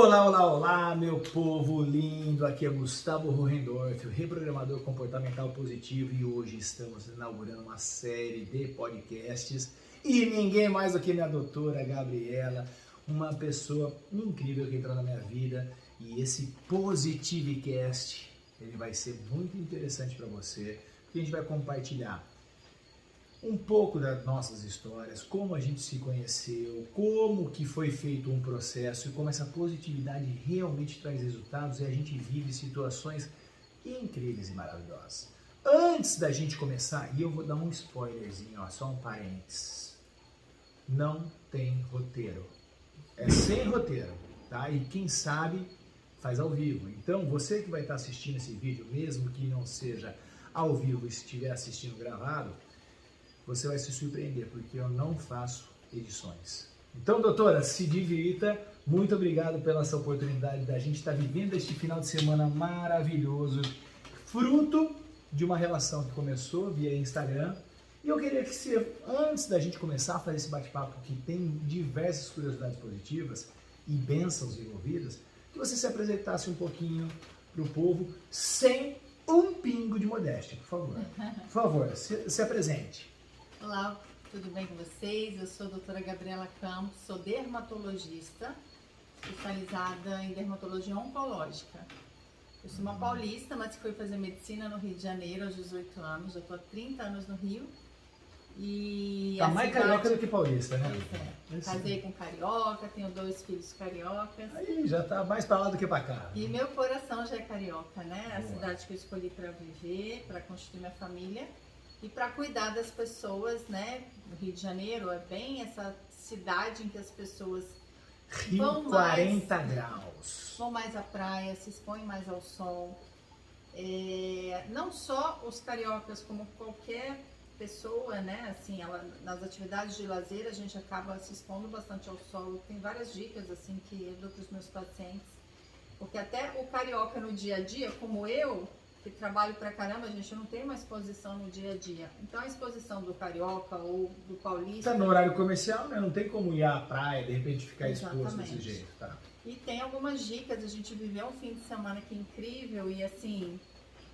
Olá, olá, olá, meu povo lindo! Aqui é Gustavo Hohendorf, o reprogramador comportamental positivo, e hoje estamos inaugurando uma série de podcasts e ninguém mais do que minha doutora Gabriela, uma pessoa incrível que entrou na minha vida, e esse Positivecast ele vai ser muito interessante para você, porque a gente vai compartilhar um pouco das nossas histórias, como a gente se conheceu, como que foi feito um processo e como essa positividade realmente traz resultados e a gente vive situações incríveis e maravilhosas. Antes da gente começar, e eu vou dar um spoilerzinho, ó, só um parênteses, não tem roteiro, é sem roteiro, tá? E quem sabe faz ao vivo. Então você que vai estar assistindo esse vídeo, mesmo que não seja ao vivo e estiver assistindo gravado, você vai se surpreender, porque eu não faço edições. Então, doutora, se divirta. Muito obrigado pela essa oportunidade da gente estar vivendo este final de semana maravilhoso, fruto de uma relação que começou via Instagram. E eu queria que você, antes da gente começar a fazer esse bate-papo, que tem diversas curiosidades positivas e bênçãos envolvidas, que você se apresentasse um pouquinho para o povo, sem um pingo de modéstia, por favor. Por favor, se apresente. Olá, tudo bem com vocês? Eu sou a doutora Gabriela Campos, sou dermatologista, especializada em dermatologia oncológica. Eu sou uma paulista, mas fui fazer medicina no Rio de Janeiro aos 18 anos, já estou há 30 anos no Rio. E tá mais carioca do que paulista, né? Pois é. Casei com carioca, tenho 2 filhos cariocas. Aí já tá mais pra lá do que pra cá. E meu coração já é carioca, né? Boa. A cidade que eu escolhi para viver, para constituir minha família. E para cuidar das pessoas, né? O Rio de Janeiro é bem essa cidade em que as pessoas Rio vão 40 graus. Vão mais à praia, se expõem mais ao sol. Não só os cariocas, como qualquer pessoa, né? Assim, nas atividades de lazer a gente acaba se expondo bastante ao sol. Tem várias dicas assim que eu dou para os meus pacientes, porque até o carioca no dia a dia, como eu, que trabalho pra caramba, gente, eu não tenho uma exposição no dia a dia. Então a exposição do carioca ou do paulista... Tá no horário comercial, né? Não tem como ir à praia, de repente ficar exposto desse jeito, tá? E tem algumas dicas, a gente viveu um fim de semana que é incrível e assim,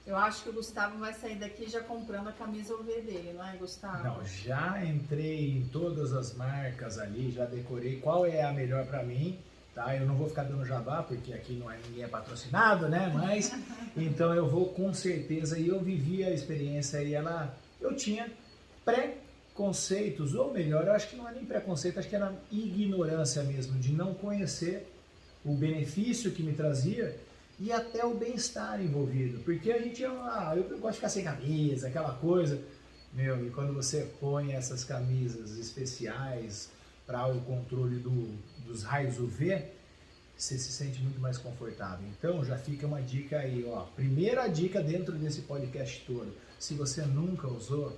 eu acho que o Gustavo vai sair daqui já comprando a camisa UV dele, não é, Gustavo? Não, já entrei em todas as marcas ali, já decorei qual é a melhor pra mim. Tá, eu não vou ficar dando jabá, porque aqui ninguém é patrocinado, né? Mas, então eu vou com certeza, e eu vivi a experiência e eu tinha preconceitos, ou melhor, eu acho que não é nem preconceito, acho que era ignorância mesmo, de não conhecer o benefício que me trazia e até o bem-estar envolvido. Porque a gente, eu gosto de ficar sem camisa, aquela coisa, meu, e quando você põe essas camisas especiais para o controle dos raios UV, você se sente muito mais confortável. Então já fica uma dica aí, ó. Primeira dica dentro desse podcast todo. Se você nunca usou,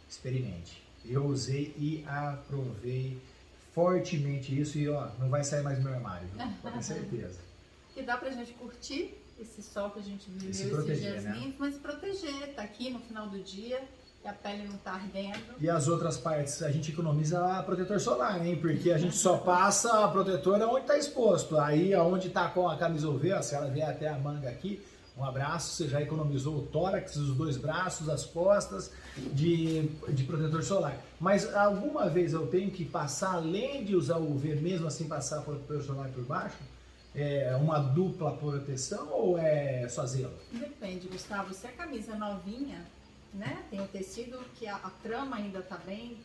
experimente. Eu usei e aprovei fortemente isso e ó, não vai sair mais do meu armário, pode ter certeza. Que dá pra gente curtir esse sol que a gente viveu, esses dias né? lindos, mas proteger, tá aqui no final do dia, que a pele não tá ardendo. E as outras partes, a gente economiza protetor solar, hein? Porque a gente só passa a protetora onde está exposto. Aí, onde está com a camisa UV, ó, se ela vier até a manga aqui, um abraço, você já economizou o tórax, os 2 braços, as costas de protetor solar. Mas alguma vez eu tenho que passar, além de usar o UV, mesmo assim passar protetor solar por baixo? É uma dupla proteção ou é só zelo? Depende, Gustavo. Se a camisa é novinha, né? Tem o tecido que a trama ainda está bem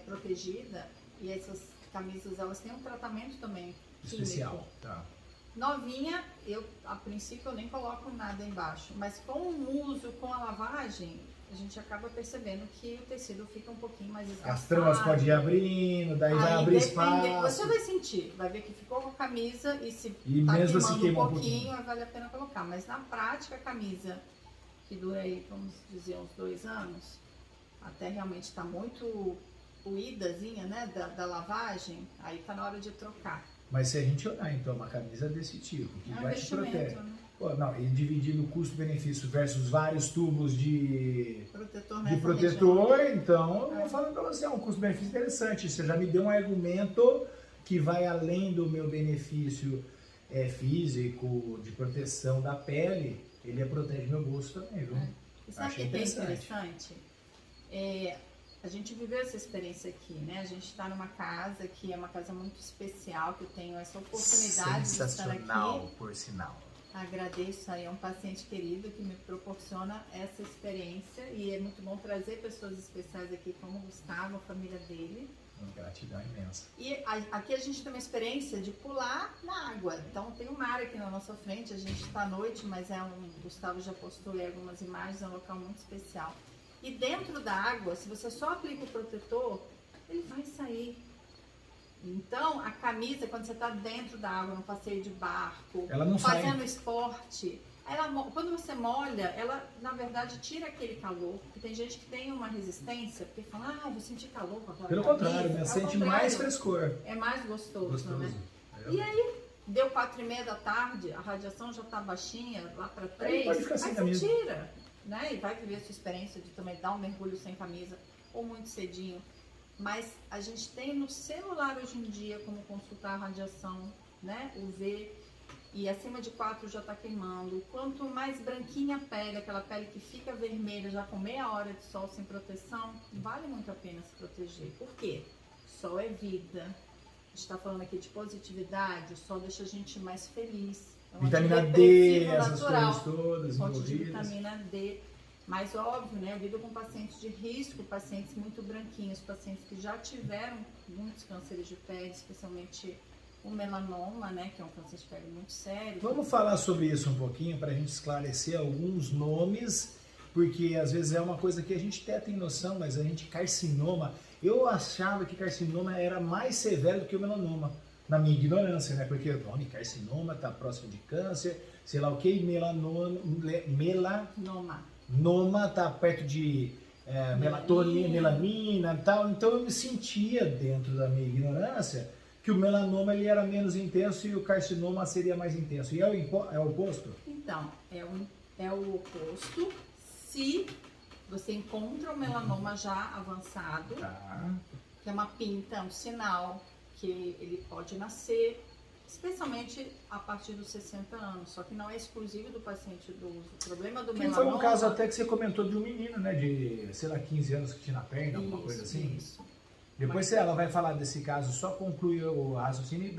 protegida, e essas camisas elas têm um tratamento também especial, químico. tá. Novinha, eu a princípio eu nem coloco nada embaixo, mas com o uso, com a lavagem, a gente acaba percebendo que o tecido fica um pouquinho mais esgastado. As tramas podem ir abrindo, daí vai abrir espaço. Você vai sentir, vai ver que ficou com a camisa e se e tá mesmo queimando se um pouquinho, vale a pena colocar. Mas na prática, a camisa que dura aí, vamos dizer, uns 2 anos, até realmente está muito puídazinha, né, da lavagem, aí tá na hora de trocar. Mas se a gente olhar, então, uma camisa desse tipo, que já te protege, né? Pô, não, e dividindo o custo-benefício versus vários tubos de protetor, então, eu falo para você, é um custo-benefício interessante. Você já me deu um argumento que vai além do meu benefício físico, de proteção da pele, ele protege meu bolso também, viu? E sabe o que é interessante? A gente viveu essa experiência aqui, né? A gente está numa casa que é uma casa muito especial, que eu tenho essa oportunidade de estar aqui. Sensacional, por sinal. Agradeço aí a um paciente querido que me proporciona essa experiência e é muito bom trazer pessoas especiais aqui como o Gustavo, a família dele. Uma gratidão imensa. E aqui a gente tem uma experiência de pular na água. Então tem um mar aqui na nossa frente, a gente está à noite, mas o Gustavo já postou aí algumas imagens, é um local muito especial. E dentro da água, se você só aplica o protetor, ele vai sair. Então, a camisa, quando você está dentro da água, no passeio de barco, ela não fazendo sai. Esporte, quando você molha, ela, na verdade, tira aquele calor. Porque tem gente que tem uma resistência, porque fala, vou sentir calor com aquela Pelo camisa. contrário, né? Sente mais frescor. É mais gostoso. Né? E aí, deu 4h30 da tarde, a radiação já está baixinha, lá para 3, pode ficar sem aí camisa. você tira, né? E vai viver a sua experiência de também dar um mergulho sem camisa, ou muito cedinho. Mas a gente tem no celular hoje em dia como consultar a radiação, né? UV, e acima de 4 já está queimando. Quanto mais branquinha a pele, aquela pele que fica vermelha já com meia hora de sol sem proteção, vale muito a pena se proteger. Por quê? Sol é vida. A gente está falando aqui de positividade, o sol deixa a gente mais feliz. É um vitamina D, essas natural, coisas todas fonte de envolvidas. vitamina D. Mas óbvio, né? Eu lido com pacientes de risco, pacientes muito branquinhos, pacientes que já tiveram muitos cânceres de pele, especialmente o melanoma, né? Que é um câncer de pele muito sério. Vamos falar sobre isso um pouquinho para a gente esclarecer alguns nomes, porque às vezes é uma coisa que a gente até tem noção, mas a gente carcinoma. Eu achava que carcinoma era mais severo do que o melanoma, na minha ignorância, né? Porque o nome carcinoma está próximo de câncer, sei lá o que, melanoma está perto de melanina e tal. Então eu me sentia, dentro da minha ignorância, que o melanoma ele era menos intenso e o carcinoma seria mais intenso. E é o oposto? Então, é o oposto se você encontra o melanoma já avançado, que é uma pinta, um sinal que ele pode nascer, especialmente a partir dos 60 anos, só que não é exclusivo do paciente idoso. O problema do melanoma... Foi um caso até que você comentou de um menino, né, de, sei lá, 15 anos que tinha na perna, alguma coisa assim. Isso. Depois ela vai falar desse caso, só concluir o raciocínio e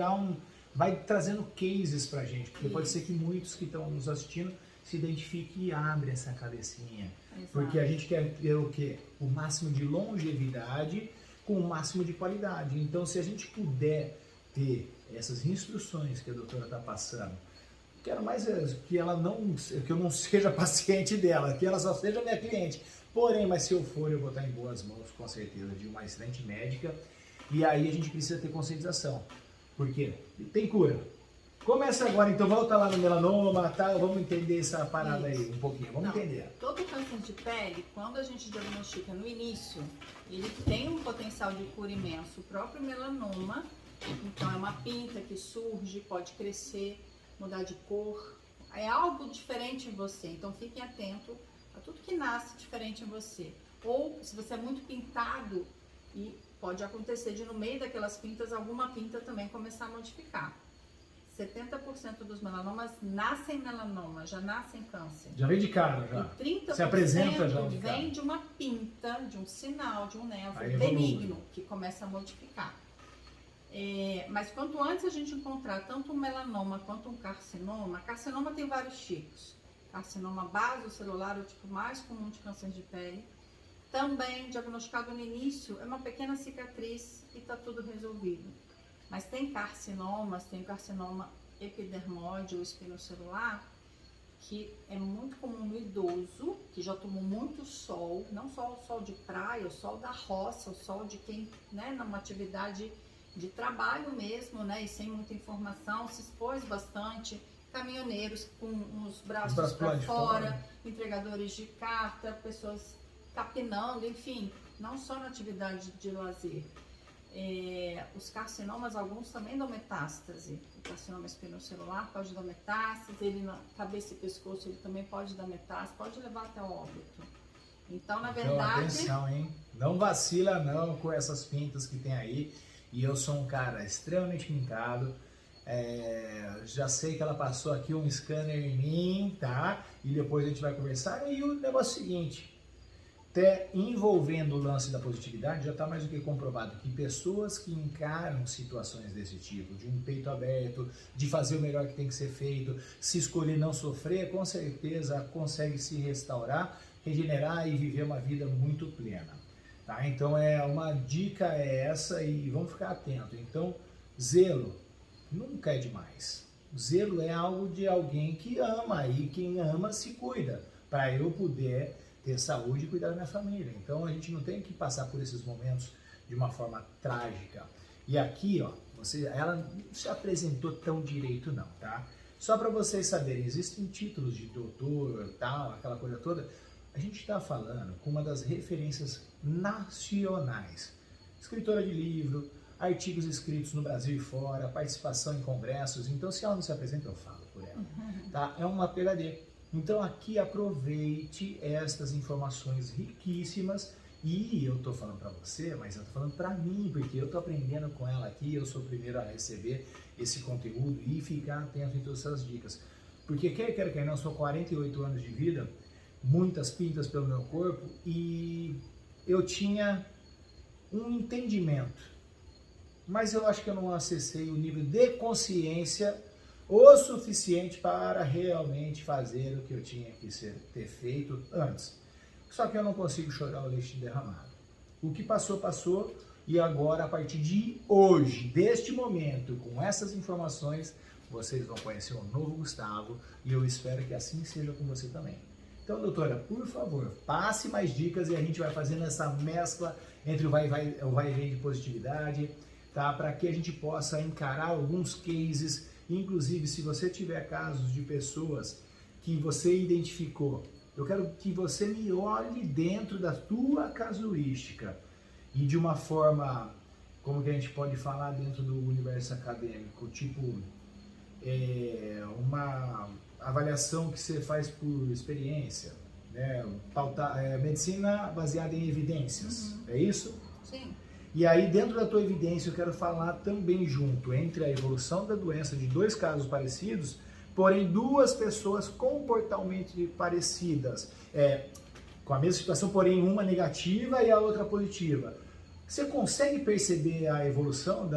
vai trazendo cases pra gente, porque pode ser que muitos que estão nos assistindo se identifiquem e abrem essa cabecinha. Exato. Porque a gente quer ter o quê? O máximo de longevidade com o máximo de qualidade. Então, se a gente puder ter essas instruções que a doutora está passando, quero mais que eu não seja paciente dela, que ela só seja minha cliente. Porém, mas se eu for, eu vou estar em boas mãos, com certeza, de uma excelente médica. E aí a gente precisa ter conscientização. Porque tem cura. Começa agora, então, volta lá no melanoma, tá? Vamos entender essa parada aí um pouquinho. Vamos entender. Todo câncer de pele, quando a gente diagnostica no início, ele tem um potencial de cura imenso. O próprio melanoma, então é uma pinta que surge, pode crescer, mudar de cor. É algo diferente em você, então fiquem atentos a tudo que nasce diferente em você. Ou se você é muito pintado, e pode acontecer de no meio daquelas pintas, alguma pinta também começar a modificar. 70% dos melanomas nascem melanoma, já nascem câncer. Já vem de cara, já. E 30% se apresenta já de cara. Vem de uma pinta, de um sinal, de um névoa Aí benigno, que começa a modificar. Mas quanto antes a gente encontrar tanto um melanoma quanto um carcinoma, carcinoma tem vários tipos. Carcinoma basocelular, o tipo mais comum de câncer de pele. Também diagnosticado no início, é uma pequena cicatriz e está tudo resolvido. Mas tem carcinomas, tem o carcinoma epidermoide ou espinocelular, que é muito comum no idoso, que já tomou muito sol, não só o sol de praia, o sol da roça, o sol de quem, né, numa atividade de trabalho mesmo, né, e sem muita informação, se expôs bastante, caminhoneiros com os braços para fora, entregadores de carta, pessoas capinando, enfim, não só na atividade de lazer. Os carcinomas, alguns também dão metástase. O carcinoma espinocelular pode dar metástase, ele na cabeça e pescoço ele também pode dar metástase, pode levar até o óbito. Então, na verdade... Então, atenção, hein? Não vacila não com essas pintas que tem aí. E eu sou um cara extremamente pintado. já sei que ela passou aqui um scanner em mim, tá? E depois a gente vai conversar. E o negócio é o seguinte, até envolvendo o lance da positividade, já está mais do que comprovado que pessoas que encaram situações desse tipo, de um peito aberto, de fazer o melhor que tem que ser feito, se escolher não sofrer, com certeza consegue se restaurar, regenerar e viver uma vida muito plena. Tá? Então uma dica é essa e vamos ficar atento. Então, zelo nunca é demais. Zelo é algo de alguém que ama e quem ama se cuida, para eu poder ter saúde e cuidar da minha família. Então a gente não tem que passar por esses momentos de uma forma trágica. E aqui, ó, ela não se apresentou tão direito não, tá? Só para vocês saberem, existem títulos de doutor, tal, aquela coisa toda. A gente está falando com uma das referências nacionais. Escritora de livro, artigos escritos no Brasil e fora, participação em congressos. Então, se ela não se apresenta, eu falo por ela. Tá? É uma PhD. Então, aqui aproveite estas informações riquíssimas. E eu estou falando para você, mas eu estou falando para mim, porque eu estou aprendendo com ela aqui. Eu sou o primeiro a receber esse conteúdo e ficar atento em todas essas dicas. Porque quer não, eu sou 48 anos de vida, muitas pintas pelo meu corpo, e eu tinha um entendimento, mas eu acho que eu não acessei o nível de consciência o suficiente para realmente fazer o que eu tinha que ter feito antes. Só que eu não consigo chorar o leite derramado. O que passou, passou, e agora, a partir de hoje, deste momento, com essas informações, vocês vão conhecer um novo Gustavo, e eu espero que assim seja com você também. Então, doutora, por favor, passe mais dicas e a gente vai fazendo essa mescla entre o vai e vem de positividade, tá? Para que a gente possa encarar alguns cases, inclusive se você tiver casos de pessoas que você identificou, eu quero que você me olhe dentro da tua casuística e de uma forma, como que a gente pode falar dentro do universo acadêmico, tipo uma avaliação que você faz por experiência, né? Medicina baseada em evidências, é isso? Sim. E aí, dentro da tua evidência, eu quero falar também junto entre a evolução da doença de dois casos parecidos, porém duas pessoas comportamentalmente parecidas, com a mesma situação, porém uma negativa e a outra positiva. Você consegue perceber a evolução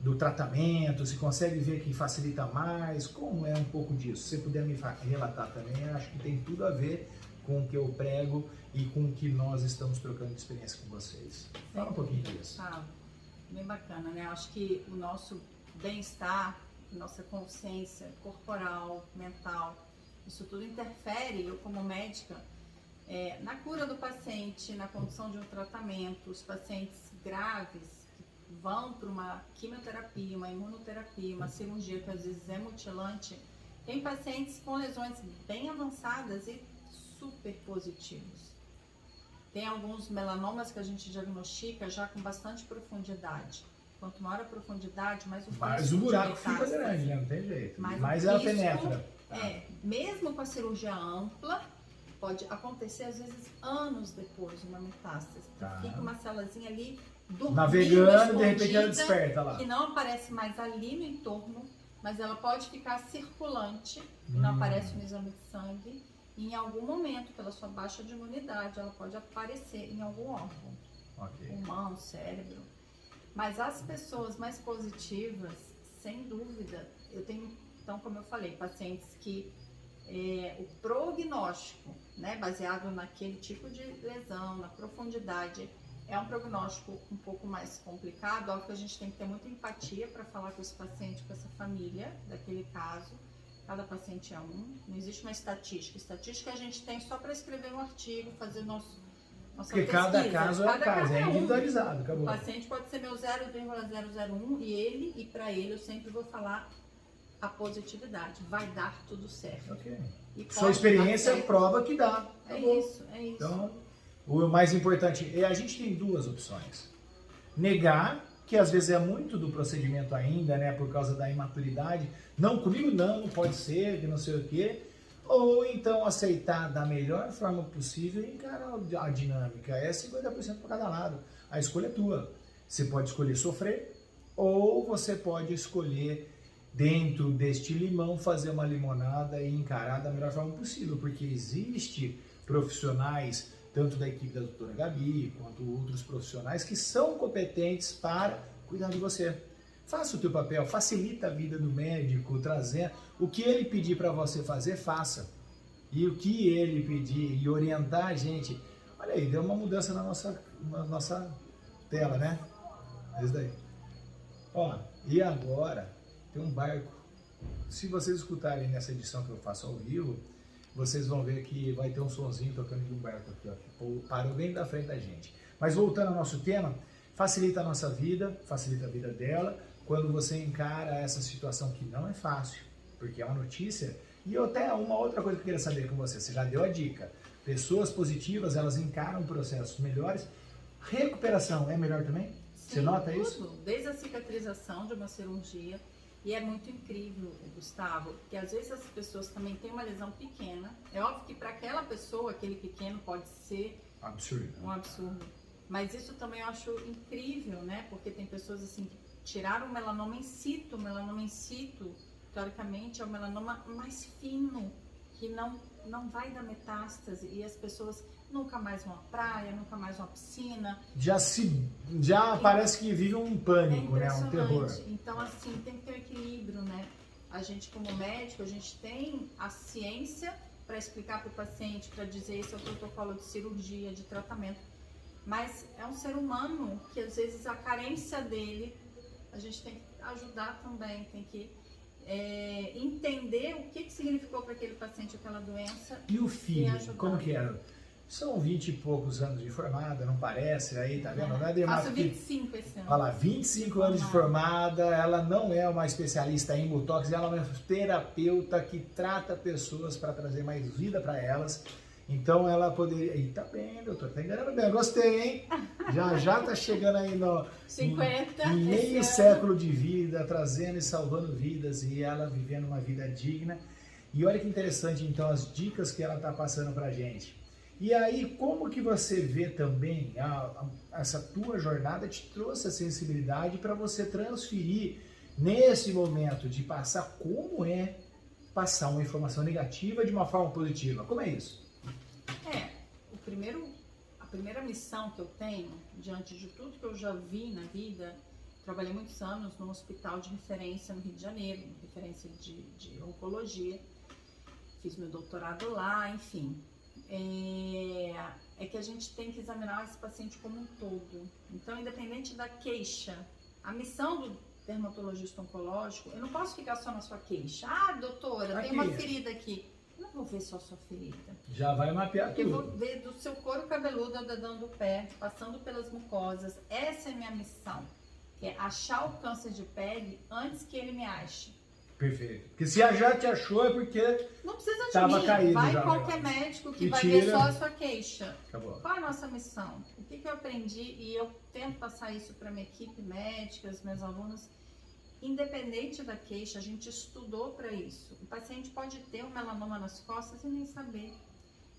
do tratamento? Você consegue ver que facilita mais? Como é um pouco disso? Se você puder me relatar também, acho que tem tudo a ver com o que eu prego e com o que nós estamos trocando de experiência com vocês. Fala um pouquinho disso. Tá, bem bacana, né? Acho que o nosso bem-estar, nossa consciência corporal, mental, isso tudo interfere, eu como médica, na cura do paciente, na condução de um tratamento. Os pacientes graves que vão para uma quimioterapia, uma imunoterapia, uma cirurgia que às vezes é mutilante, tem pacientes com lesões bem avançadas e super positivos. Tem alguns melanomas que a gente diagnostica já com bastante profundidade. Quanto maior a profundidade, mais o buraco fica grande, né? Não tem jeito. Mais ela penetra. Mesmo com a cirurgia ampla, pode acontecer às vezes anos depois uma metástase. Tá. Fica uma celazinha ali dormindo, navegando, de repente ela desperta lá. Que não aparece mais ali no entorno, mas ela pode ficar circulante, não aparece no exame de sangue. E em algum momento, pela sua baixa de imunidade, ela pode aparecer em algum órgão. Okay. Pulmão, cérebro. Mas as pessoas mais positivas, sem dúvida, eu tenho, então, como eu falei, pacientes que o prognóstico, né, baseado naquele tipo de lesão, na profundidade, é um prognóstico um pouco mais complicado. Óbvio que a gente tem que ter muita empatia para falar com esse paciente, com essa família, daquele caso. Cada paciente é um, não existe uma estatística. Estatística a gente tem só para escrever um artigo, fazer nossa Porque pesquisa. Cada caso é individualizado, acabou. O paciente pode ser meu 0,001 e para ele eu sempre vou falar a positividade. Vai dar tudo certo. Okay. Sua experiência prova que dá. Acabou. É isso. Então, o mais importante a gente tem duas opções. Negar, que às vezes é muito do procedimento ainda, né, por causa da imaturidade. Não, comigo não pode ser, que não sei o quê. Ou então aceitar da melhor forma possível e encarar a dinâmica. É 50% para cada lado. A escolha é tua. Você pode escolher sofrer ou você pode escolher dentro deste limão, fazer uma limonada e encarar da melhor forma possível, porque existe profissionais, tanto da equipe da doutora Gabi, quanto outros profissionais que são competentes para cuidar de você. Faça o teu papel, facilita a vida do médico, trazendo o que ele pedir para você fazer, faça. E o que ele pedir e orientar a gente, olha aí, deu uma mudança na nossa tela, né? É isso daí. Ó, e agora tem um barco. Se vocês escutarem nessa edição que eu faço ao vivo, vocês vão ver que vai ter um sonzinho tocando de um barco aqui, ó, que parou bem da frente da gente. Mas voltando ao nosso tema, facilita a nossa vida, facilita a vida dela, quando você encara essa situação que não é fácil, porque é uma notícia. E até uma outra coisa que eu queria saber com você, você já deu a dica. Pessoas positivas, elas encaram processos melhores. Recuperação é melhor também? Sim, você nota tudo, isso? desde a cicatrização de uma cirurgia. E é muito incrível, Gustavo, que às vezes as pessoas também têm uma lesão pequena. É óbvio que para aquela pessoa, aquele pequeno pode ser Absurdo. um absurdo. Mas isso também eu acho incrível, né? Porque tem pessoas assim que tiraram o melanoma in situ. O melanoma in situ, teoricamente, é o melanoma mais fino, que não vai dar metástase. E as pessoas nunca mais vão à praia, nunca mais vão à piscina. Já parece que vive um pânico, né? Um terror. Então, assim, tem que ter um equilíbrio, né? A gente, como médico, a gente tem a ciência para explicar para o paciente, para dizer esse é o protocolo de cirurgia, de tratamento. Mas é um ser humano que, às vezes, a carência dele, a gente tem que ajudar também, tem que entender o que significou para aquele paciente aquela doença. E o filho, ajudar. como que era? São 20 e poucos anos de formada, não parece? Aí, tá vendo? Não é Faço 25 esse ano. Olha lá, 25 anos de formada, ela não é uma especialista em botox, ela é uma terapeuta que trata pessoas para trazer mais vida para elas. Então ela poderia... E tá bem, doutor, tá enganando bem, gostei, hein? Já tá chegando aí no 50, em meio século de vida, trazendo e salvando vidas, e ela vivendo uma vida digna. E olha que interessante, então, as dicas que ela tá passando pra gente. E aí, como que você vê também, essa tua jornada te trouxe a sensibilidade para você transferir nesse momento de passar, como é passar uma informação negativa de uma forma positiva? Como é isso? A primeira missão que eu tenho, diante de tudo que eu já vi na vida, trabalhei muitos anos num hospital de referência no Rio de Janeiro, referência de oncologia, fiz meu doutorado lá, enfim. É que a gente tem que examinar esse paciente como um todo. Então, independente da queixa, a missão do dermatologista oncológico, eu não posso ficar só na sua queixa. Ah, doutora, tem uma ferida aqui. Eu não vou ver só a sua ferida. Já vai mapear tudo. Eu vou ver do seu couro cabeludo ao dedão do pé, passando pelas mucosas. Essa é a minha missão, que é achar o câncer de pele antes que ele me ache. Perfeito. Porque se já te achou é porque não precisa de tava mim. Caído vai já, qualquer médico que vai tira. ver só a sua queixa. Acabou. Qual é a nossa missão? O que eu aprendi e eu tento passar isso para minha equipe médica, os meus alunos. Independente da queixa, a gente estudou para isso. O paciente pode ter um melanoma nas costas e nem saber.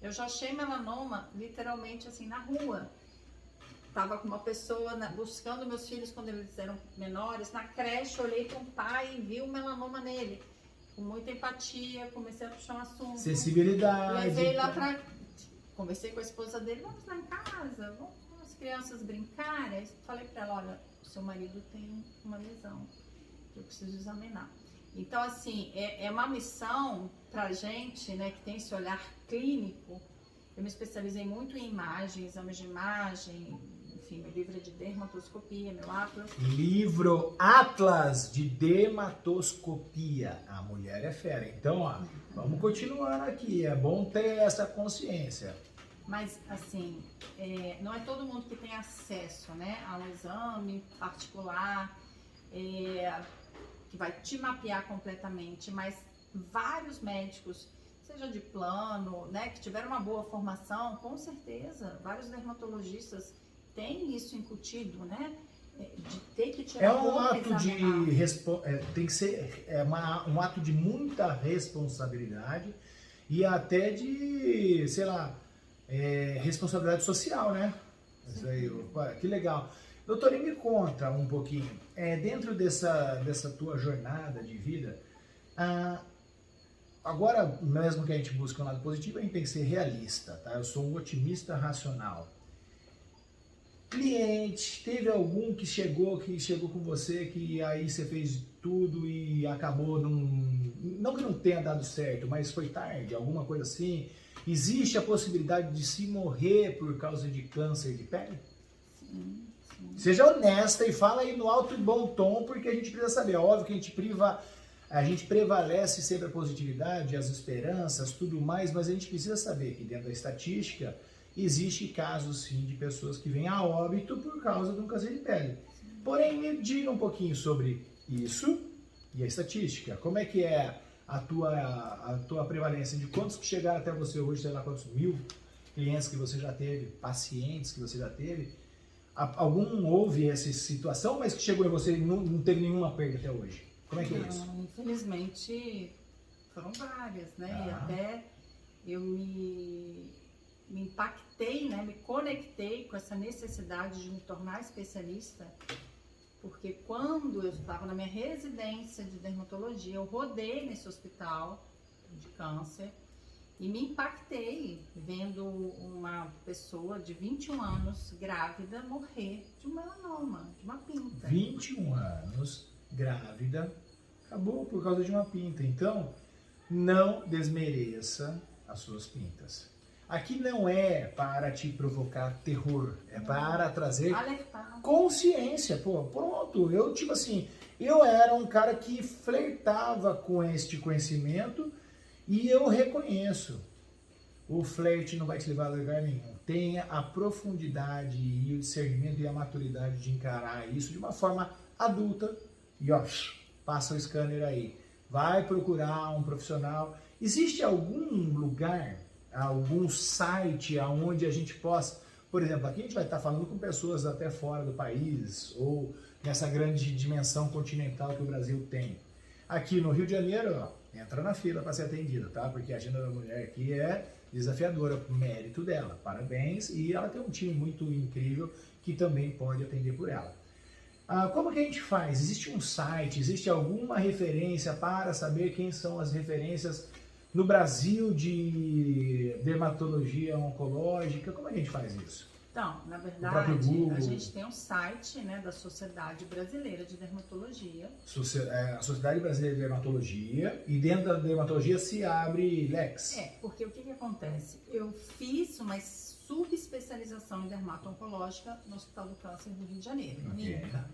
Eu já achei melanoma literalmente assim na rua. Estava com uma pessoa buscando meus filhos quando eles eram menores, na creche, olhei para um pai e vi um melanoma nele. Com muita empatia, comecei a puxar um assunto. Sensibilidade. Levei lá para... Conversei com a esposa dele, vamos lá em casa, vamos as crianças brincarem. Falei para ela, olha, o seu marido tem uma lesão, que eu preciso examinar. Então, assim, é uma missão pra gente, né, que tem esse olhar clínico. Eu me especializei muito em imagem, exames de imagem, enfim, meu livro é de dermatoscopia, meu atlas. Livro Atlas de Dermatoscopia. A mulher é fera. Então, ó, vamos continuando aqui. É bom ter essa consciência. Mas, assim, não é todo mundo que tem acesso, né, a um exame particular, que vai te mapear completamente, mas vários médicos, seja de plano, né, que tiveram uma boa formação, com certeza, vários dermatologistas têm isso incutido, né, de ter que tirar um ato tem que ser um ato de muita responsabilidade e até de, sei lá, responsabilidade social, né? Isso aí, que legal. Doutor, e me conta um pouquinho, dentro dessa tua jornada de vida, agora mesmo que a gente busca um lado positivo, a gente tem que ser realista, tá? Eu sou um otimista racional. Cliente, teve algum que chegou com você, que aí você fez tudo e acabou, não que não tenha dado certo, mas foi tarde, alguma coisa assim? Existe a possibilidade de se morrer por causa de câncer de pele? Sim, sim. Seja honesta e fala aí no alto e bom tom, porque a gente precisa saber. É óbvio que a gente prevalece sempre a positividade, as esperanças, tudo mais, mas a gente precisa saber que dentro da estatística existe casos sim de pessoas que vêm a óbito por causa de um câncer de pele. Porém, me diga um pouquinho sobre isso e a estatística. Como é que é a tua prevalência de quantos que chegaram até você hoje, sei lá quantos mil clientes que você já teve, pacientes que você já teve? Algum houve essa situação, mas que chegou em você e não teve nenhuma perda até hoje? Como é que é isso? Infelizmente, foram várias, né? E até eu me impactei, né? Me conectei com essa necessidade de me tornar especialista, porque quando eu estava na minha residência de dermatologia, eu rodei nesse hospital de câncer e me impactei vendo uma pessoa de 21 anos grávida morrer de um melanoma, de uma pinta. 21 anos, grávida, acabou por causa de uma pinta. Então, não desmereça as suas pintas. Aqui não é para te provocar terror, é para trazer Alertar. Consciência. Pô, pronto, eu era um cara que flertava com este conhecimento e eu reconheço, o flerte não vai te levar a lugar nenhum. Tenha a profundidade e o discernimento e a maturidade de encarar isso de uma forma adulta e passa o scanner aí. Vai procurar um profissional. Existe algum lugar, algum site onde a gente possa, por exemplo, aqui a gente vai estar falando com pessoas até fora do país ou nessa grande dimensão continental que o Brasil tem. Aqui no Rio de Janeiro, entra na fila para ser atendido, tá? Porque a agenda da mulher aqui é desafiadora, mérito dela, parabéns, e ela tem um time muito incrível que também pode atender por ela. Como que a gente faz? Existe um site, existe alguma referência para saber quem são as referências no Brasil de dermatologia oncológica? Como é que a gente faz isso? Então, na verdade, a gente tem um site, né, da Sociedade Brasileira de Dermatologia. A Sociedade Brasileira de Dermatologia, e dentro da dermatologia se abre Lex. Porque o que acontece? Eu fiz uma subespecialização em dermato-oncológica no Hospital do Câncer do Rio de Janeiro, no INCA.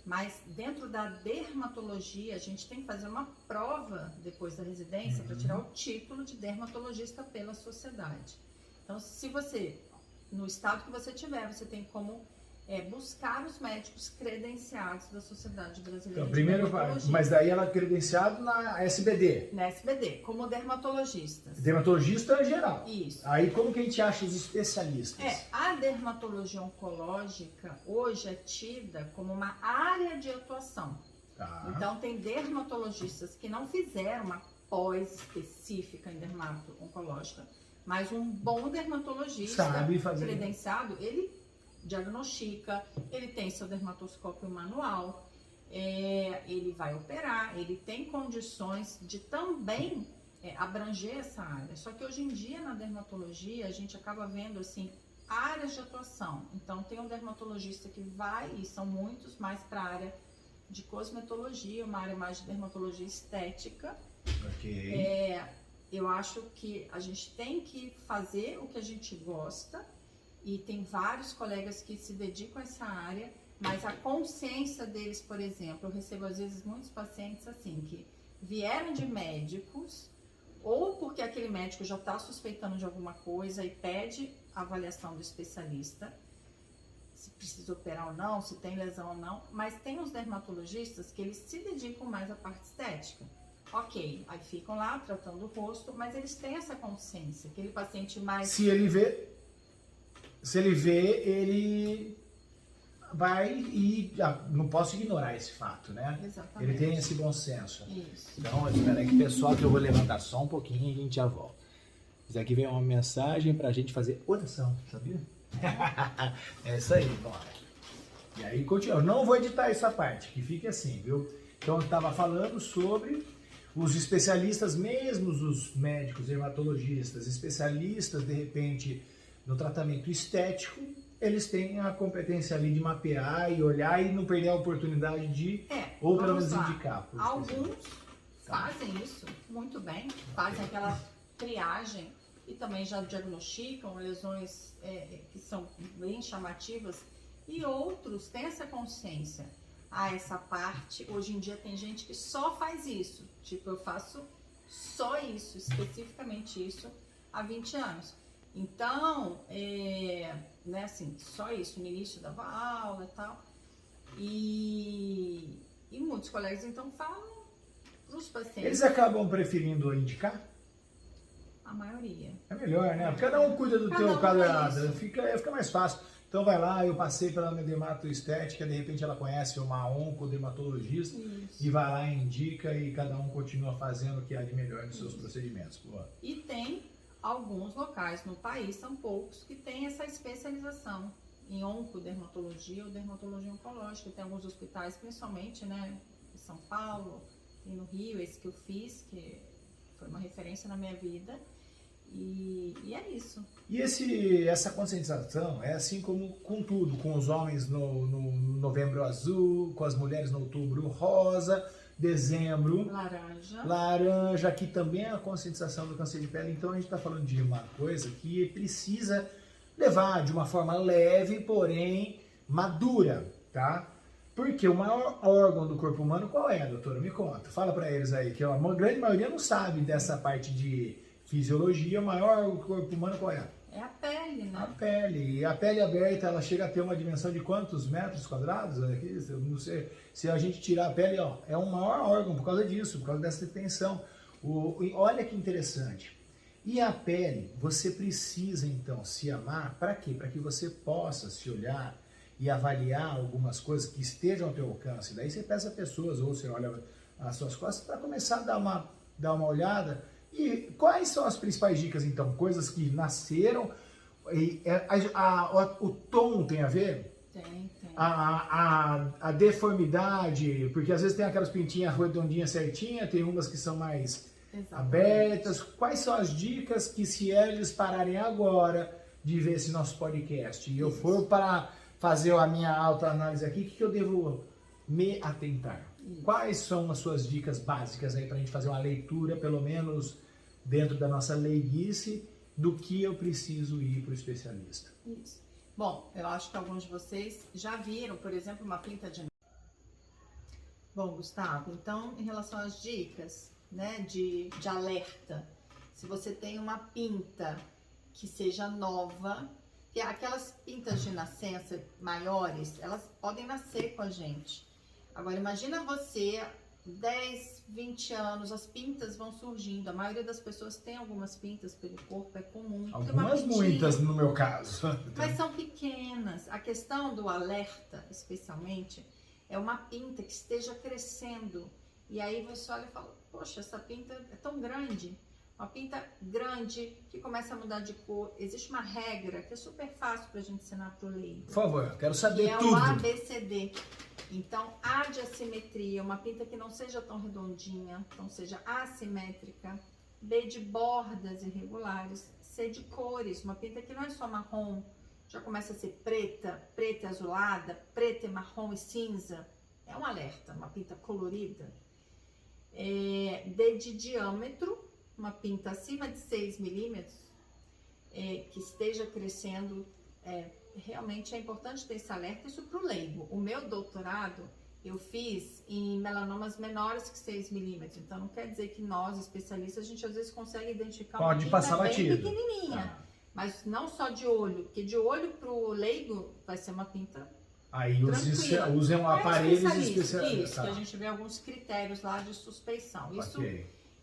Mas dentro da dermatologia, a gente tem que fazer uma prova depois da residência para tirar o título de dermatologista pela sociedade. Então, se você, no estado que você tiver, você tem como buscar os médicos credenciados da Sociedade Brasileira de Dermatologia. Mas daí ela é credenciado na SBD? Na SBD, como dermatologistas. Dermatologista geral. Isso. Aí como que a gente acha os especialistas? A dermatologia oncológica hoje é tida como uma área de atuação. Tá. Então tem dermatologistas que não fizeram uma pós específica em dermato-oncológica, mas um bom dermatologista sabe fazer, credenciado, ele diagnostica, ele tem seu dermatoscópio manual, ele vai operar, ele tem condições de também abranger essa área. Só que hoje em dia na dermatologia a gente acaba vendo assim áreas de atuação. Então tem um dermatologista que vai, e são muitos, mais para a área de cosmetologia, uma área mais de dermatologia estética. Ok. Eu acho que a gente tem que fazer o que a gente gosta, e tem vários colegas que se dedicam a essa área, mas a consciência deles, por exemplo, eu recebo às vezes muitos pacientes assim, que vieram de médicos, ou porque aquele médico já está suspeitando de alguma coisa e pede a avaliação do especialista, se precisa operar ou não, se tem lesão ou não, mas tem os dermatologistas que eles se dedicam mais à parte estética. Ok, aí ficam lá tratando o rosto, mas eles têm essa consciência, aquele paciente mais... Se ele vê, ele vai e não posso ignorar esse fato, né? Exatamente. Ele tem esse bom senso. Isso. Então, espera aí, pessoal, que eu vou levantar só um pouquinho e a gente já volta. Isso aqui vem uma mensagem pra gente fazer oração, sabia? É isso aí, bora. E aí continua. Eu não vou editar essa parte, que fique assim, viu? Então eu estava falando sobre os especialistas mesmo, os médicos, dermatologistas, especialistas de repente no tratamento estético, eles têm a competência ali de mapear e olhar e não perder a oportunidade de, ou pelo menos indicar. Alguns fazem isso muito bem, fazem aquela triagem e também já diagnosticam lesões que são bem chamativas, e outros têm essa consciência. Essa parte, hoje em dia tem gente que só faz isso, tipo, eu faço só isso, especificamente isso, há 20 anos. Então, né, assim, só isso, no início dava aula e tal, e muitos colegas então falam para os pacientes. Eles acabam preferindo indicar? A maioria. É melhor, né? Cada um cuida do teu caso, fica mais fácil. Então vai lá, eu passei pela minha dermatoestética, de repente ela conhece uma oncodermatologista e vai lá e indica e cada um continua fazendo o que há de melhor nos seus procedimentos. Boa. E tem alguns locais no país, são poucos, que tem essa especialização em oncodermatologia ou dermatologia oncológica. Tem alguns hospitais, principalmente, né, em São Paulo e no Rio, esse que eu fiz, que foi uma referência na minha vida. E é isso. E essa conscientização é assim como com tudo, com os homens no novembro azul, com as mulheres no outubro rosa, dezembro laranja, que também é a conscientização do câncer de pele. Então a gente está falando de uma coisa que precisa levar de uma forma leve, porém madura, tá? Porque o maior órgão do corpo humano qual é, doutora? Me conta, fala para eles aí, que a grande maioria não sabe dessa parte de fisiologia. O maior órgão do corpo humano qual é? É a pele, né? A pele. E a pele aberta, ela chega a ter uma dimensão de quantos metros quadrados? Eu não sei. Se a gente tirar a pele, ó, é o maior órgão por causa disso, por causa dessa tensão. Olha que interessante. E a pele, você precisa então se amar, para quê? Para que você possa se olhar e avaliar algumas coisas que estejam ao teu alcance. Daí você peça a pessoas, ou você olha as suas costas, para começar a dar uma olhada. E quais são as principais dicas, então? Coisas que nasceram, o tom tem a ver? Tem. A deformidade, porque às vezes tem aquelas pintinhas redondinhas certinhas, tem umas que são mais abertas. Quais são as dicas que, se eles pararem agora de ver esse nosso podcast e eu for para fazer a minha autoanálise aqui, o que eu devo me atentar? Quais são as suas dicas básicas aí para a gente fazer uma leitura, pelo menos dentro da nossa leiguice, do que eu preciso ir para o especialista? Isso. Bom, eu acho que alguns de vocês já viram, por exemplo, uma pinta de... Bom, Gustavo, então, em relação às dicas, né, de alerta, se você tem uma pinta que seja nova, que aquelas pintas de nascença maiores, elas podem nascer com a gente. Agora, imagina você, 10, 20 anos, as pintas vão surgindo. A maioria das pessoas tem algumas pintas pelo corpo, é comum. Algumas, muitas no meu caso. Mas são pequenas. A questão do alerta, especialmente, é uma pinta que esteja crescendo. E aí você olha e fala, poxa, essa pinta é tão grande. Uma pinta grande que começa a mudar de cor. Existe uma regra que é super fácil para a gente ensinar para o leigo. Por favor, eu quero saber que tudo. É o ABCD. Então, A de assimetria, uma pinta que não seja tão redondinha, então seja assimétrica. B de bordas irregulares. C de cores, uma pinta que não é só marrom, já começa a ser preta, preta e azulada, preta e marrom e cinza. É um alerta, uma pinta colorida. D de diâmetro, uma pinta acima de 6 milímetros, que esteja crescendo. Realmente é importante ter esse alerta, isso para o leigo. O meu doutorado eu fiz em melanomas menores que 6 milímetros, então não quer dizer que nós, especialistas, a gente às vezes consegue identificar uma pinta bem pequenininha, mas não só de olho, porque de olho para o leigo vai ser uma pinta aí usam aparelhos especialistas. Isso, que a gente vê alguns critérios lá de suspeição.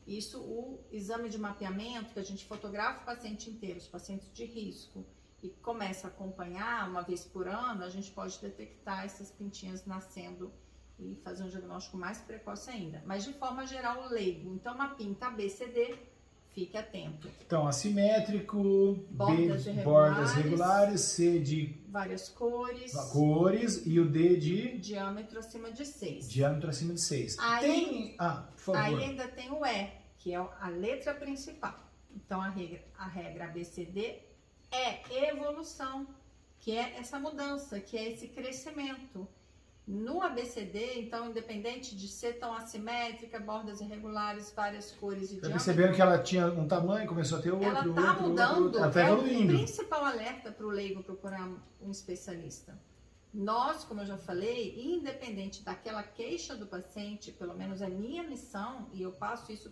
Isso, o exame de mapeamento, que a gente fotografa o paciente inteiro, os pacientes de risco, e começa a acompanhar uma vez por ano, a gente pode detectar essas pintinhas nascendo e fazer um diagnóstico mais precoce ainda. Mas de forma geral, o leigo. Então, uma pinta ABCD fique atento. Então, assimétrico, Bordas B, irregulares, bordas regulares, C de várias cores, e o D de diâmetro acima de 6. diâmetro acima de 6. Aí, por favor. Aí ainda tem o E, que é a letra principal. Então, a regra ABCD é evolução, que é essa mudança, que é esse crescimento. No ABCD, então, independente de ser tão assimétrica, bordas irregulares, várias cores e Tá diâmetro, percebendo que ela tinha um tamanho, começou a ter outro, ela está mudando, ela tá é o evoluindo. principal alerta para o leigo procurar um especialista. Nós, como eu já falei, independente daquela queixa do paciente, pelo menos é minha missão, e eu passo isso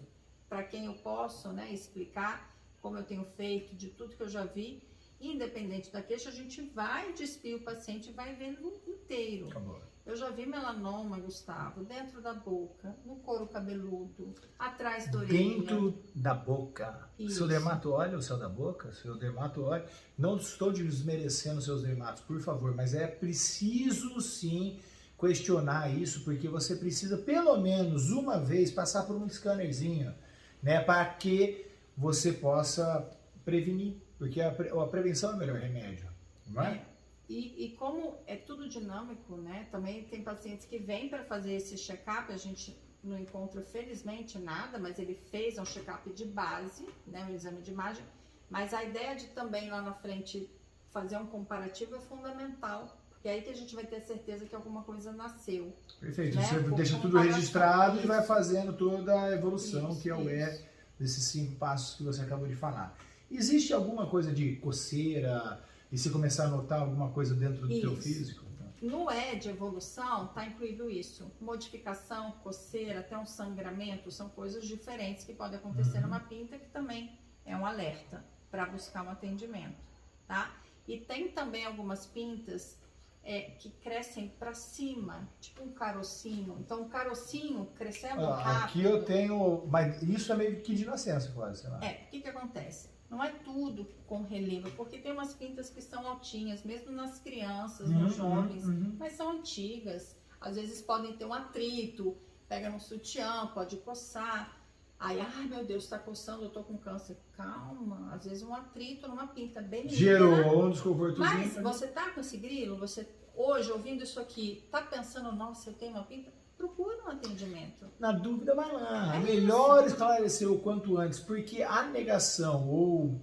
para quem eu posso, né, explicar como eu tenho feito, de tudo que eu já vi, independente da queixa, a gente vai despir o paciente e vai vendo inteiro. Acabou. Eu já vi melanoma, Gustavo, dentro da boca, no couro cabeludo, atrás da orelha. Dentro da boca. Isso. Seu dermato olha o céu da boca? Seu dermato olha. Não estou desmerecendo seus dermatos, por favor, mas é preciso sim questionar isso, porque você precisa pelo menos uma vez passar por um scannerzinho, né, para que você possa prevenir, porque a prevenção é o melhor remédio, não é? E como é tudo dinâmico, né? Também tem pacientes que vêm para fazer esse check-up, a gente não encontra felizmente nada, mas ele fez um check-up de base, né? Um exame de imagem, mas a ideia de também lá na frente fazer um comparativo é fundamental, porque é aí que a gente vai ter certeza que alguma coisa nasceu. Perfeito, né? você Por deixa tudo comparação, registrado e isso. vai fazendo toda a evolução, Isso, que é o E isso. desses 5 passos que você acabou de falar. Existe alguma coisa de coceira, e se começar a notar alguma coisa dentro do teu Isso. físico? No E de evolução está incluído isso, modificação, coceira, até um sangramento, são coisas diferentes que podem acontecer numa pinta, que também é um alerta para buscar um atendimento, tá? E tem também algumas pintas que crescem para cima, tipo um carocinho. Então, o carocinho crescendo rápido... Aqui eu tenho, mas isso é meio que de nascença quase, sei lá. O que acontece? Não é tudo com relevo, porque tem umas pintas que são altinhas, mesmo nas crianças, nos jovens, mas são antigas. Às vezes podem ter um atrito, pega no sutiã, pode coçar. Aí, ai meu Deus, está coçando, eu tô com câncer. Calma, às vezes um atrito numa pinta benigna. Gerou um desconfortozinho. Mas você tá com esse grilo, você hoje ouvindo isso aqui, tá pensando, nossa, eu tenho uma pinta? Procura um atendimento. Na dúvida, vai lá. É Melhor isso. esclarecer o quanto antes, porque a negação ou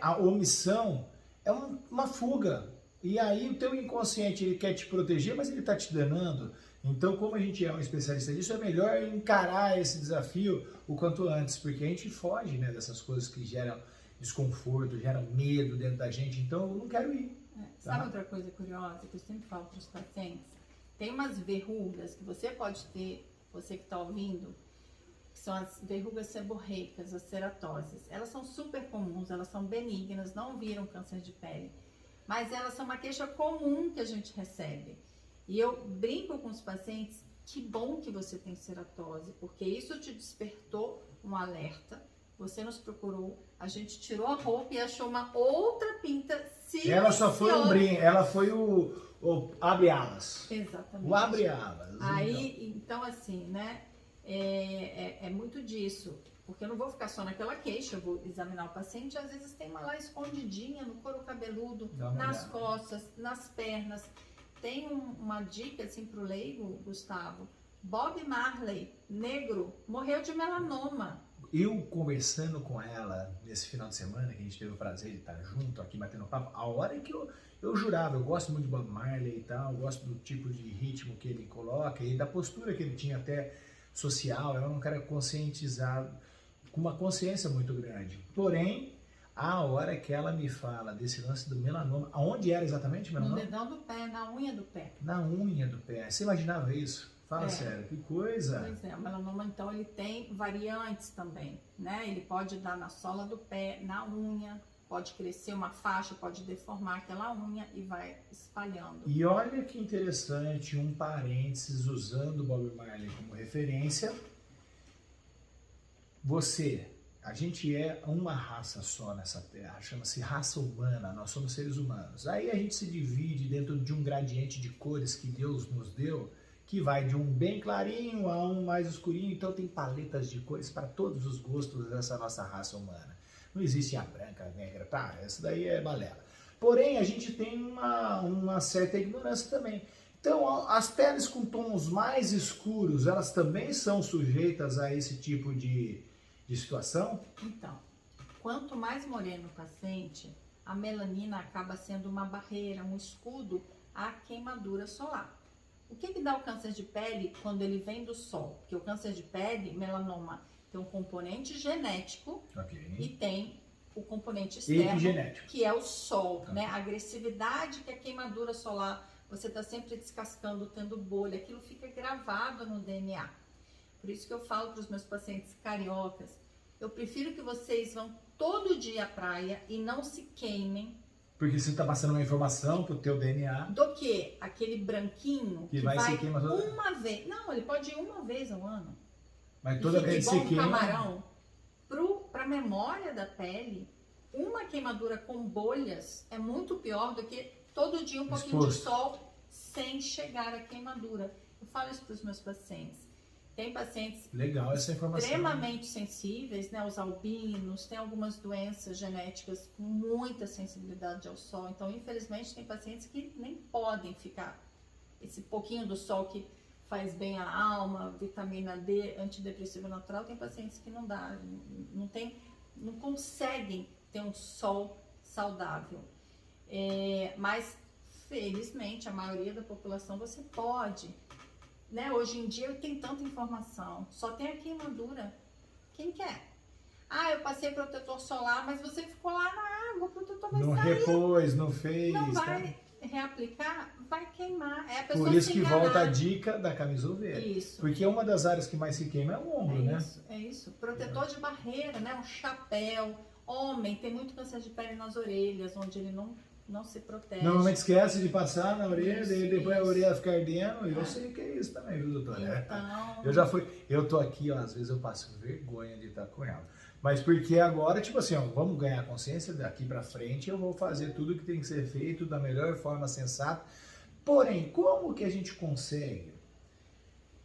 a omissão é uma fuga. E aí o teu inconsciente ele quer te proteger, mas ele está te danando. Então, como a gente é um especialista disso, é melhor encarar esse desafio o quanto antes, porque a gente foge, né, dessas coisas que geram desconforto, geram medo dentro da gente. Então, eu não quero ir. Sabe outra coisa curiosa que eu sempre falo para os pacientes? Tem umas verrugas que você pode ter, você que está ouvindo, que são as verrugas seborreicas, as ceratoses. Elas são super comuns, elas são benignas, não viram câncer de pele. Mas elas são uma queixa comum que a gente recebe. E eu brinco com os pacientes, que bom que você tem ceratose, porque isso te despertou um alerta. Você nos procurou, a gente tirou a roupa e achou uma outra pinta silenciosa. Ela só foi um brinco, ela foi o abre-alas. Exatamente. O abre-alas. Aí, então assim, né, é muito disso, porque eu não vou ficar só naquela queixa, eu vou examinar o paciente, às vezes tem uma lá escondidinha no couro cabeludo, nas costas, nas pernas. Tem uma dica assim pro leigo, Gustavo, Bob Marley, negro, morreu de melanoma. Eu conversando com ela nesse final de semana, que a gente teve o prazer de estar junto aqui batendo papo, a hora que eu jurava, eu gosto muito de Bob Marley e tal, eu gosto do tipo de ritmo que ele coloca e da postura que ele tinha até social, era um cara conscientizado, com uma consciência muito grande. Porém, a hora que ela me fala desse lance do melanoma, aonde era exatamente o melanoma? No dedão do pé, na unha do pé. Na unha do pé. Você imaginava isso? Fala sério, que coisa. Pois é, o melanoma então ele tem variantes também, né? Ele pode dar na sola do pé, na unha, pode crescer uma faixa, pode deformar aquela unha e vai espalhando. E olha que interessante, um parênteses usando o Bob Marley como referência. A gente é uma raça só nessa terra, chama-se raça humana, nós somos seres humanos. Aí a gente se divide dentro de um gradiente de cores que Deus nos deu, que vai de um bem clarinho a um mais escurinho, então tem paletas de cores para todos os gostos dessa nossa raça humana. Não existe a branca, a negra, tá? Essa daí é balela. Porém, a gente tem uma certa ignorância também. Então, as peles com tons mais escuros, elas também são sujeitas a esse tipo de situação? Então, quanto mais moreno o paciente, a melanina acaba sendo uma barreira, um escudo à queimadura solar. O que dá o câncer de pele quando ele vem do sol? Porque o câncer de pele, melanoma, tem um componente genético e tem o componente externo, que é o sol, né? A agressividade que a queimadura solar, você está sempre descascando, tendo bolha, aquilo fica gravado no DNA. Por isso que eu falo para os meus pacientes cariocas, eu prefiro que vocês vão todo dia à praia e não se queimem. Porque você está passando uma informação para o teu DNA. Do que aquele branquinho que vai se queima toda... uma vez. Não, ele pode ir uma vez ao ano. Mas toda vez que se queima... camarão. Para a memória da pele, uma queimadura com bolhas é muito pior do que todo dia um pouquinho de sol sem chegar à queimadura. Eu falo isso para os meus pacientes. Tem pacientes legal essa informação, extremamente sensíveis, né? Os albinos, tem algumas doenças genéticas com muita sensibilidade ao sol. Então, infelizmente, tem pacientes que nem podem ficar. Esse pouquinho do sol que faz bem à alma, vitamina D, antidepressivo natural, tem pacientes que não dá, não conseguem ter um sol saudável. Mas, felizmente, a maioria da população você pode. Né? Hoje em dia tem tanta informação, só tem a queimadura. Quem quer? Ah, eu passei protetor solar, mas você ficou lá na água, o protetor vai sair. Não repôs, não fez. Não vai reaplicar, vai queimar. É a pessoa por isso que volta a dica da camisa UV. Isso. Porque uma das áreas que mais se queima é o ombro, né? É isso. Protetor de barreira, né? Um chapéu. Homem, tem muito câncer de pele nas orelhas, onde ele não se protege. Normalmente esquece de passar na orelha, e depois a orelha fica ardendo. Eu sei que é isso também, viu, doutora? Então... Eu já fui. Eu tô aqui, ó, às vezes eu passo vergonha de estar com ela. Mas porque agora, tipo assim, ó, vamos ganhar consciência daqui pra frente, eu vou fazer tudo que tem que ser feito da melhor forma sensata. Porém, como que a gente consegue?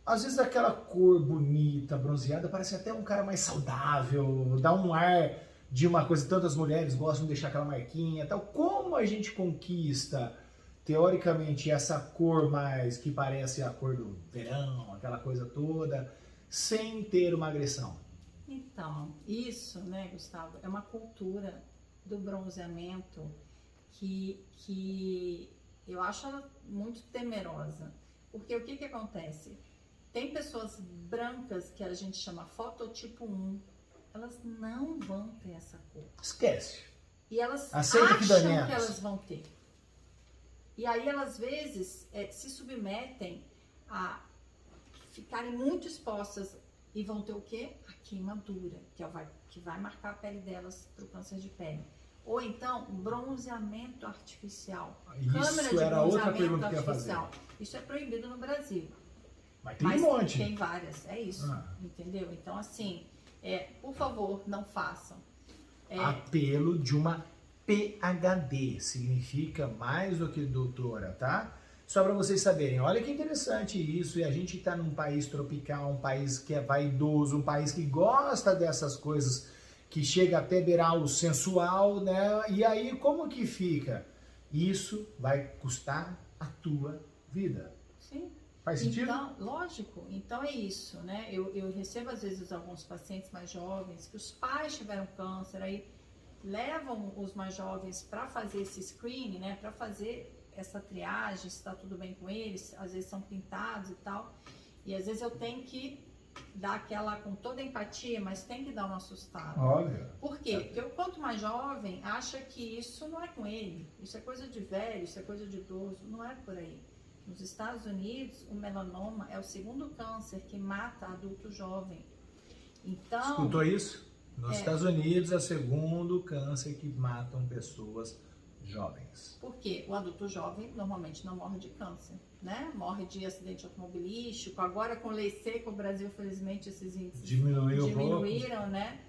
Às vezes aquela cor bonita, bronzeada, parece até um cara mais saudável, dá um ar de uma coisa, tantas mulheres gostam de deixar aquela marquinha e tal. Como a gente conquista, teoricamente, essa cor mais que parece a cor do verão, aquela coisa toda, sem ter uma agressão? Então, isso, né, Gustavo, é uma cultura do bronzeamento que eu acho ela muito temerosa. Porque o que acontece? Tem pessoas brancas que a gente chama fototipo 1, elas não vão ter essa cor. Esquece. E elas acham que elas vão ter. E aí elas, às vezes, se submetem a ficarem muito expostas e vão ter o quê? A queimadura, que vai marcar a pele delas para o câncer de pele. Ou então, bronzeamento artificial. Isso era outra pergunta que eu ia fazer. Isso é proibido no Brasil. Mas tem um monte. Tem várias, é isso. Entendeu? Então, assim, por favor, não façam. Apelo de uma PhD, significa mais do que doutora, tá? Só para vocês saberem, olha que interessante isso, e a gente está num país tropical, um país que é vaidoso, um país que gosta dessas coisas, que chega até beirar o sensual, né? E aí, como que fica? Isso vai custar a tua vida. Sim. Faz sentido? Então, lógico, então é isso, né? Eu recebo às vezes alguns pacientes mais jovens que os pais tiveram câncer, aí levam os mais jovens para fazer esse screening, né? Para fazer essa triagem, se está tudo bem com eles, às vezes são pintados e tal, e às vezes eu tenho que dar aquela, com toda a empatia, mas tem que dar uma assustada. Óbvio. Por quê? Porque o quanto mais jovem acha que isso não é com ele, isso é coisa de velho, isso é coisa de idoso, não é por aí. Nos Estados Unidos, o melanoma é o segundo câncer que mata adulto jovem. Então... Escutou isso? Nos Estados Unidos é o segundo câncer que matam pessoas jovens. Por quê? O adulto jovem normalmente não morre de câncer, né? Morre de acidente automobilístico. Agora com lei seca, o Brasil, felizmente, esses índices diminuíram, né?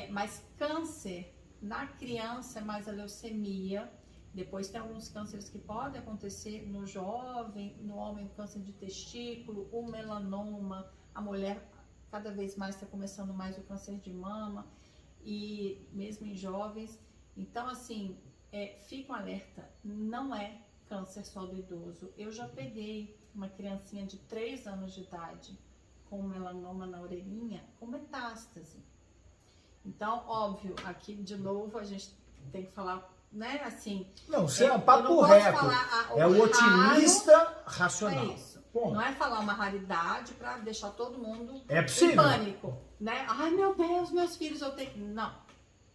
Mas câncer na criança é mais a leucemia, Depois tem alguns cânceres que podem acontecer no jovem, no homem, o câncer de testículo, o melanoma, a mulher cada vez mais está começando mais o câncer de mama, e mesmo em jovens. Então, assim, fica um alerta, não é câncer só do idoso. Eu já peguei uma criancinha de 3 anos de idade com melanoma na orelhinha com metástase. Então, óbvio, aqui de novo a gente tem que falar, né, assim... Não, você é um papo reto. É o otimista racional. É isso. Não é falar uma raridade para deixar todo mundo possível. Em pânico, né? Ai, meu Deus, meus filhos, eu tenho... Não,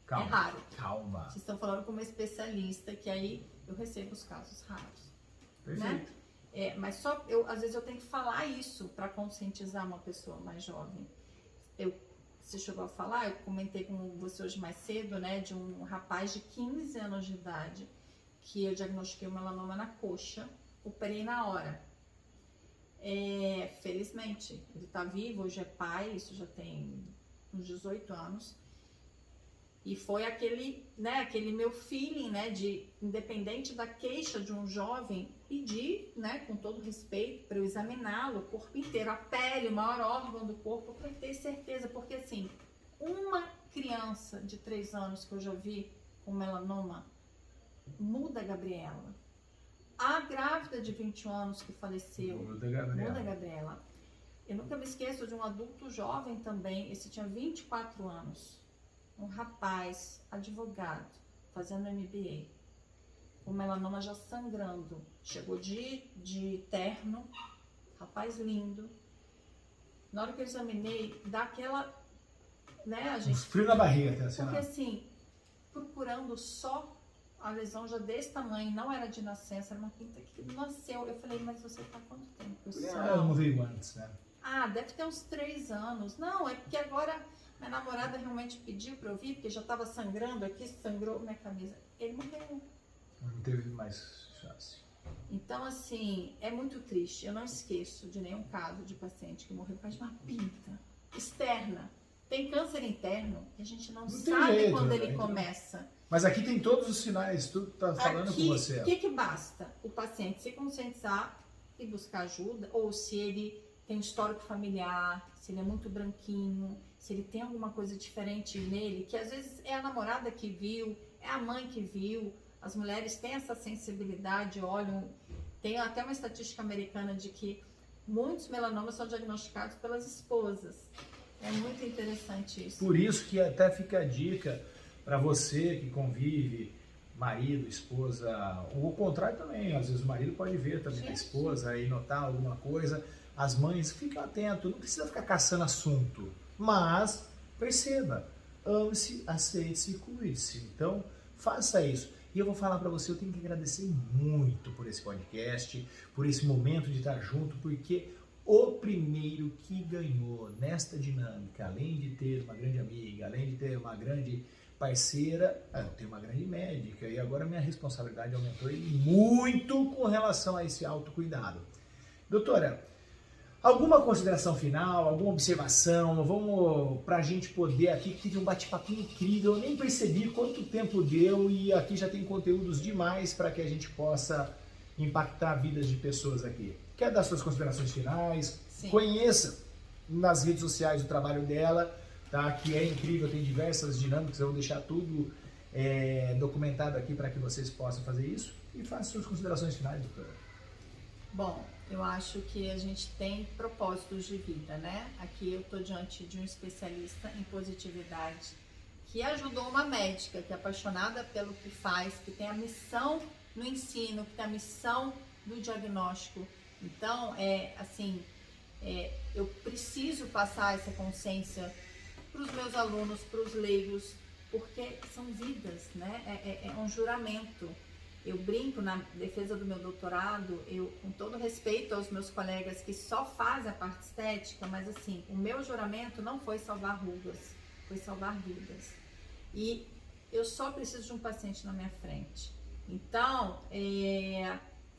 calma, é raro. Calma. Vocês estão falando com uma especialista, que aí eu recebo os casos raros. Perfeito. Né? Mas às vezes eu tenho que falar isso para conscientizar uma pessoa mais jovem. Você chegou a falar, eu comentei com você hoje mais cedo, né, de um rapaz de 15 anos de idade que eu diagnostiquei um melanoma na coxa, operei na hora. Felizmente, ele está vivo, hoje é pai, isso já tem uns 18 anos. E foi aquele meu feeling, né, de, independente da queixa de um jovem, pedir, né, com todo respeito, para eu examiná-lo, o corpo inteiro, a pele, o maior órgão do corpo, para ter certeza, porque assim, uma criança de 3 anos que eu já vi com melanoma, muda a Gabriela. A grávida de 21 anos que faleceu, muda a Gabriela. Eu nunca me esqueço de um adulto jovem também, esse tinha 24 anos. Um rapaz, advogado, fazendo MBA, com melanoma já sangrando, chegou de terno, rapaz lindo. Na hora que eu examinei, dá aquela, né, a gente... frio na barriga, tá? Porque assim, procurando só a lesão já desse tamanho, não era de nascença, era uma quinta que nasceu. Eu falei, mas você tá há quanto tempo? Eu não veio antes, né? Ah, deve ter uns 3 anos. Não, é porque agora... Minha namorada realmente pediu para eu vir, porque já estava sangrando aqui, sangrou minha camisa. Ele morreu. Não teve mais chance. Então, assim, é muito triste. Eu não esqueço de nenhum caso de paciente que morreu por causa de uma pinta externa. Tem câncer interno e a gente não sabe jeito, quando ele começa. Mas aqui tem todos os sinais, tudo tá falando aqui, com você. O que basta? O paciente se conscientizar e buscar ajuda, ou se ele tem um histórico familiar, se ele é muito branquinho, se ele tem alguma coisa diferente nele, que às vezes é a namorada que viu, é a mãe que viu, as mulheres têm essa sensibilidade, olham, tem até uma estatística americana de que muitos melanomas são diagnosticados pelas esposas. É muito interessante isso. Por isso que até fica a dica para você que convive, marido, esposa, ou o contrário também, às vezes o marido pode ver também a esposa e notar alguma coisa. As mães, fiquem atentos, não precisa ficar caçando assunto. Mas, perceba, ame-se, aceite-se e cuide-se. Então, faça isso. E eu vou falar para você, eu tenho que agradecer muito por esse podcast, por esse momento de estar junto, porque o primeiro que ganhou nesta dinâmica, além de ter uma grande amiga, além de ter uma grande parceira, eu tenho uma grande médica, e agora minha responsabilidade aumentou muito com relação a esse autocuidado. Doutora, alguma consideração final, alguma observação? Vamos, para a gente poder aqui, que teve um bate-papo incrível, eu nem percebi quanto tempo deu e aqui já tem conteúdos demais para que a gente possa impactar vidas de pessoas aqui. Quer dar suas considerações finais? Sim. Conheça nas redes sociais o trabalho dela, tá? Que é incrível, tem diversas dinâmicas, eu vou deixar tudo documentado aqui para que vocês possam fazer isso. E faça suas considerações finais, doutora. Bom, eu acho que a gente tem propósitos de vida, né? Aqui eu estou diante de um especialista em positividade que ajudou uma médica que é apaixonada pelo que faz, que tem a missão no ensino, que tem a missão do diagnóstico. Então, eu preciso passar essa consciência para os meus alunos, para os leigos, porque são vidas, né? É um juramento. Eu brinco na defesa do meu doutorado, com todo respeito aos meus colegas que só fazem a parte estética, mas assim, o meu juramento não foi salvar rugas, foi salvar vidas. E eu só preciso de um paciente na minha frente. Então,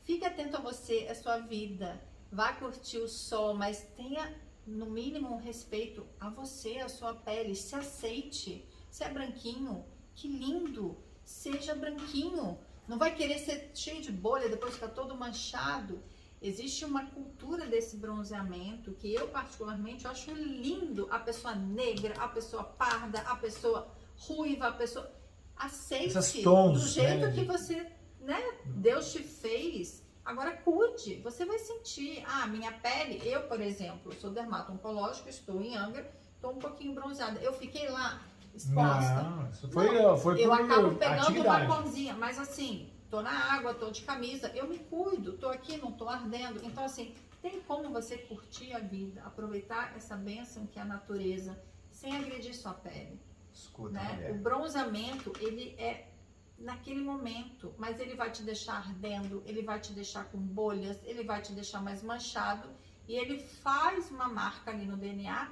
fique atento a você, a sua vida, vá curtir o sol, mas tenha no mínimo um respeito a você, a sua pele, se aceite. Se é branquinho, que lindo, seja branquinho. Não vai querer ser cheio de bolha, depois ficar todo manchado. Existe uma cultura desse bronzeamento que eu particularmente acho lindo. A pessoa negra, a pessoa parda, a pessoa ruiva, a pessoa... Aceite tons, do jeito né? que você, né, Deus te fez. Agora cuide, você vai sentir. Ah, minha pele, eu, por exemplo, sou dermato-oncológico, estou em Angra, estou um pouquinho bronzeada. Eu fiquei lá exposta. Não, isso foi Não, por eu acabo pegando atividade. uma corzinha, mas assim, tô na água, tô de camisa, eu me cuido, tô aqui, não tô ardendo. Então, assim, tem como você curtir a vida, aproveitar essa bênção que é a natureza, sem agredir sua pele. Escuta, Né? O mulher. bronzeamento, ele é naquele momento, mas ele vai te deixar ardendo, ele vai te deixar com bolhas, ele vai te deixar mais manchado e ele faz uma marca ali no DNA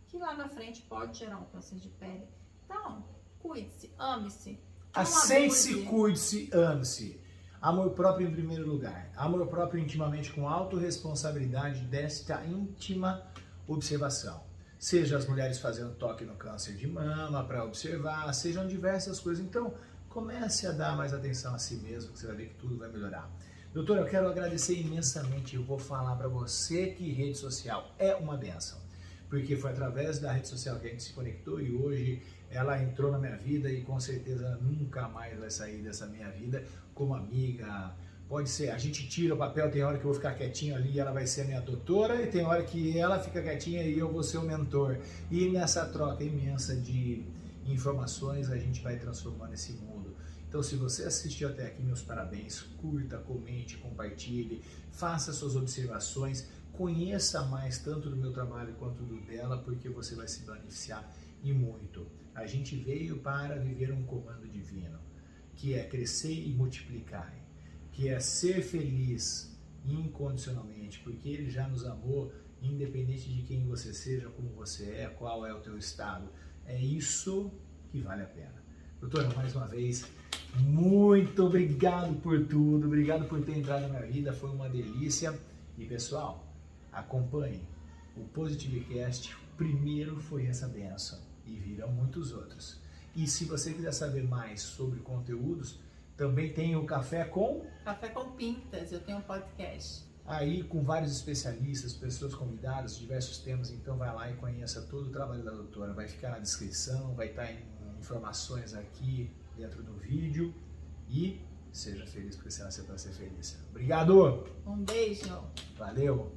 que lá na frente pode gerar um câncer de pele. Então, cuide-se, ame-se. Aceite-se, cuide-se, ame-se. Amor próprio em primeiro lugar. Amor próprio intimamente com autorresponsabilidade desta íntima observação. Seja as mulheres fazendo toque no câncer de mama para observar, sejam diversas coisas. Então, comece a dar mais atenção a si mesmo, que você vai ver que tudo vai melhorar. Doutora, eu quero agradecer imensamente. Eu vou falar para você que rede social é uma bênção, porque foi através da rede social que a gente se conectou e hoje ela entrou na minha vida e com certeza nunca mais vai sair dessa minha vida como amiga. Pode ser, a gente tira o papel, tem hora que eu vou ficar quietinho ali e ela vai ser a minha doutora, e tem hora que ela fica quietinha e eu vou ser o mentor. E nessa troca imensa de informações a gente vai transformando esse mundo. Então, se você assistiu até aqui, meus parabéns, curta, comente, compartilhe, faça suas observações, conheça mais tanto do meu trabalho quanto do dela, porque você vai se beneficiar e muito. A gente veio para viver um comando divino, que é crescer e multiplicar, que é ser feliz incondicionalmente, porque Ele já nos amou, independente de quem você seja, como você é, qual é o teu estado. É isso que vale a pena. Doutora, mais uma vez, muito obrigado por tudo, obrigado por ter entrado na minha vida, foi uma delícia. E pessoal, acompanhe o Positivecast, primeiro foi essa benção e virão muitos outros. E se você quiser saber mais sobre conteúdos, também tem o Café com Pintas, eu tenho um podcast. Aí com vários especialistas, pessoas convidadas, diversos temas, então vai lá e conheça todo o trabalho da doutora. Vai ficar na descrição, vai estar em informações aqui dentro do vídeo. E seja feliz, porque você nasceu para ser feliz. Obrigado! Um beijo! Valeu!